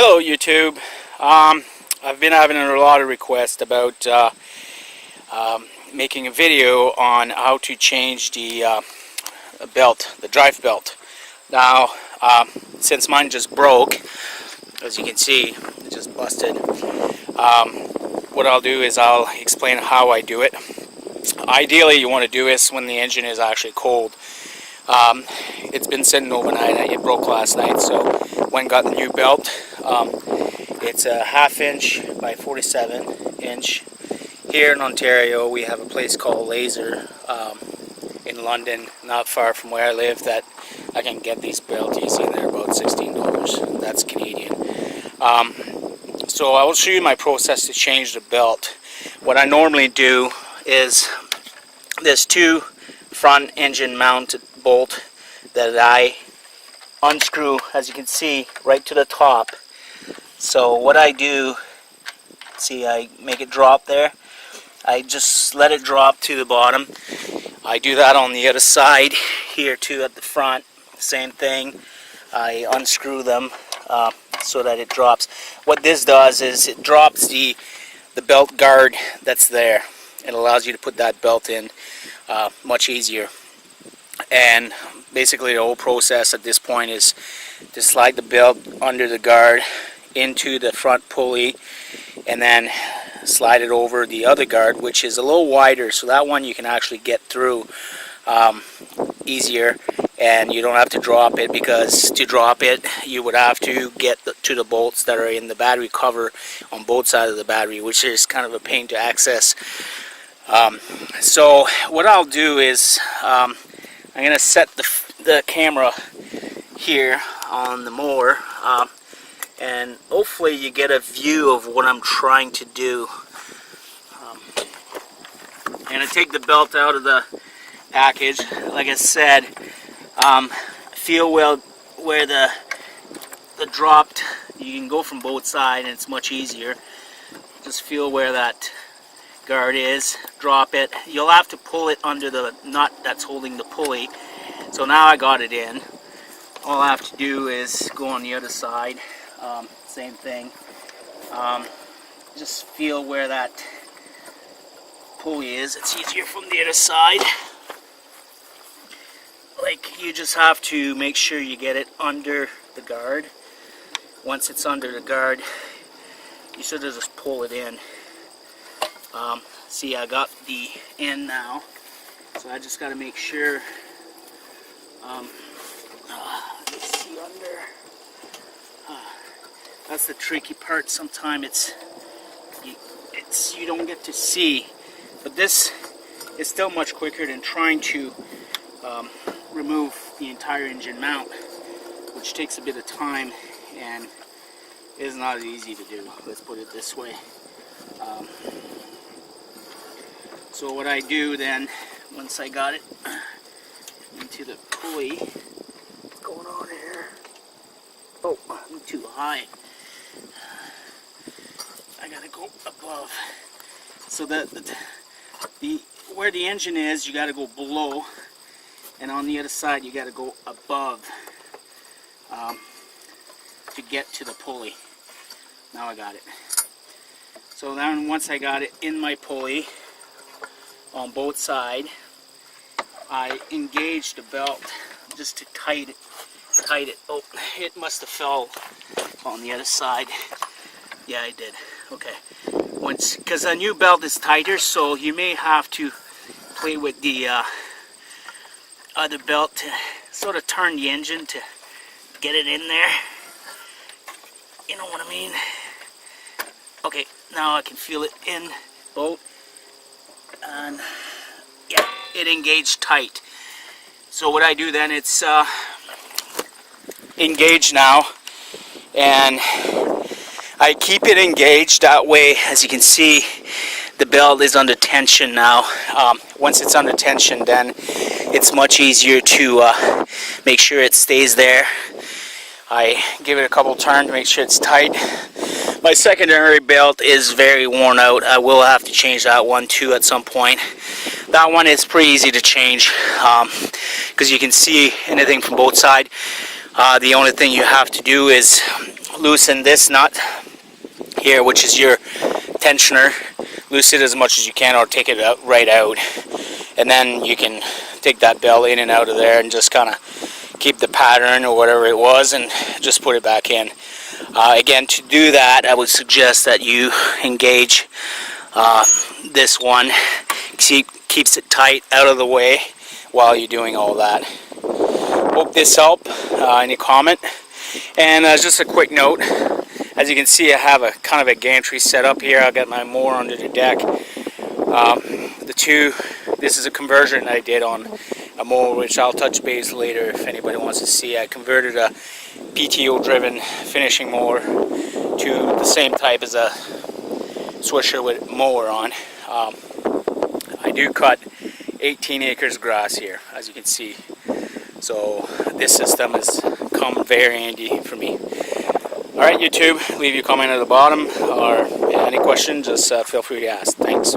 Hello YouTube. I've been having a lot of requests about making a video on how to change the belt, the drive belt. Now, since mine just broke, as you can see, it just busted. What I'll do is I'll explain how I do it. Ideally, you want to do this when the engine is actually cold. It's been sitting overnight. It broke last night, so went and got the new belt. It's a 1/2 inch by 47 inch. Here in Ontario, we have a place called Laser in London, not far from where I live, that I can get these belts. You see, they're about $16. That's Canadian. So I will show you my process to change the belt. What I normally do is there's two front engine mounted bolt that I unscrew, as you can see, right to the top. So what I do, see, I make it drop there. I just let it drop to the bottom. I do that on the other side here too, at the front. Same thing. I unscrew them so that it drops. What this does is it drops the belt guard that's there. It allows you to put that belt in much easier. And basically the whole process at this point is to slide the belt under the guard into the front pulley and then slide it over the other guard, which is a little wider, so that one you can actually get through easier, and you don't have to drop it, because to drop it you would have to get to the bolts that are in the battery cover on both sides of the battery, which is kind of a pain to access. So what I'll do is I'm going to set the camera here on the mower, and hopefully you get a view of what I'm trying to do. I'm going to take the belt out of the package. Like I said, feel well where the dropped, you can go from both sides and it's much easier. Just feel where that guard is, drop it. You'll have to pull it under the nut that's holding the pulley. So now I got it in. All I have to do is go on the other side. Same thing. Just feel where that pulley is. It's easier from the other side. Like, you just have to make sure you get it under the guard. Once it's under the guard, you should just pull it in. See, I got the end now, so I just got to make sure. Let's see under. That's the tricky part. Sometimes you don't get to see, but this is still much quicker than trying to remove the entire engine mount, which takes a bit of time and is not as easy to do. Let's put it this way. So what I do then, once I got it into the pulley, what's going on here? Oh, I'm too high. I gotta go above. So that where the engine is, you gotta go below, and on the other side you gotta go above to get to the pulley. Now I got it. So then once I got it in my pulley on both sides, I engage the belt just to tight it. Oh, it must have fell on the other side. Yeah, I did. Okay. Once, because a new belt is tighter, so you may have to play with the other belt to sort of turn the engine to get it in there. You know what I mean? Okay, now I can feel it in both, and yeah, it engaged tight. So what I do then, it's engaged now, and I keep it engaged that way. As you can see, the belt is under tension now. Once it's under tension, then it's much easier to make sure it stays there. I give it a couple turns to make sure it's tight. My secondary belt is very worn out. I will have to change that one too at some point. That one is pretty easy to change because you can see anything from both sides. The only thing you have to do is loosen this nut here, which is your tensioner. Loosen it as much as you can, or take it out, right out, and then you can take that belt in and out of there and just kind of keep the pattern or whatever it was and just put it back in. Again, to do that, I would suggest that you engage this one. Keeps it tight out of the way while you're doing all that. Hope this helped. Any comment? And just a quick note, as you can see, I have a kind of a gantry set up here. I've got my mower under the deck. This is a conversion I did on a mower, which I'll touch base later if anybody wants to see. I converted a PTO driven finishing mower to the same type as a Swisher with mower on. I do cut 18 acres of grass here, as you can see. So this system has come very handy for me. Alright YouTube, leave your comment at the bottom, or any questions, just feel free to ask. Thanks.